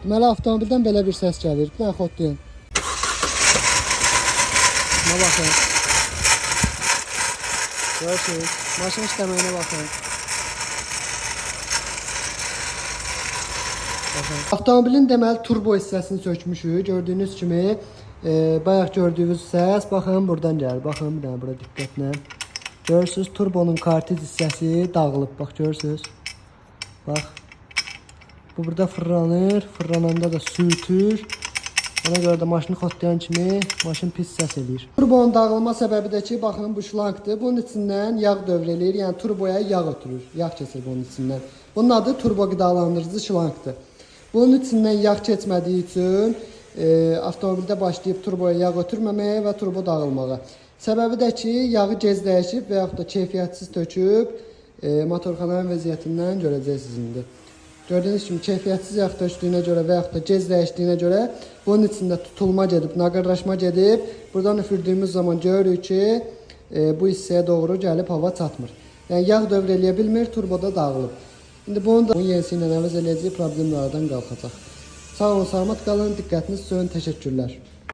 Deməli avtomobildən belə bir səs gəlir. Bir dənə xotlayın. Buna baxın. Görürsünüz. Maşın işləməyinə baxın. Avtomobilin deməli turbo hissəsini sökmüşük. Gördüyünüz kimi bayaq gördüyünüz səs baxın buradan gəlir. Baxın bir dənə bura diqqətlə. Görürsünüz turbonun kartiz hissəsi dağılıb. Bax görürsünüz. Bax. Bu burada fırlanır. Fırlananda da sürtür. Ona görə də maşını xotlayan kimi maşın pis səs eləyir. Turbonun dağılma səbəbi də ki, baxın bu şlankdır. Bunun içindən yağ dövr eləyir. Yəni turboya yağ ötürür. Yağ keçir bunun içindən. Bunun adı turbo qidalandırıcı şlankdır. Bunun içindən yağ keçmədiyi üçün avtomobildə başlayıb turboya yağ ötürməməyə və turbo dağılmağa. Səbəbi də ki, yağı gec dəyişib və yaxud da keyfiyyətsiz töküb motorxananın vəziyyətindən görəcəksiniz indi. Gördüyünüz kimi keyfiyyətsiz yağ tökdüyünə görə və yaxud da gec dəyişdiyinə görə bunun içində tutulma gedib, naqırlaşma gedib. Buradan üfürdüyümüz zaman görürük ki, bu hissəyə doğru gəlib hava çatmır. Yəni yağ dövr eləyə bilmir, turboda dağılıb. İndi bunun da yenisi ilə əvəz eləyəcəyi problemlərdən qalxacaq. Sağ olun, salamat qalın, diqqətiniz üçün təşəkkürlər.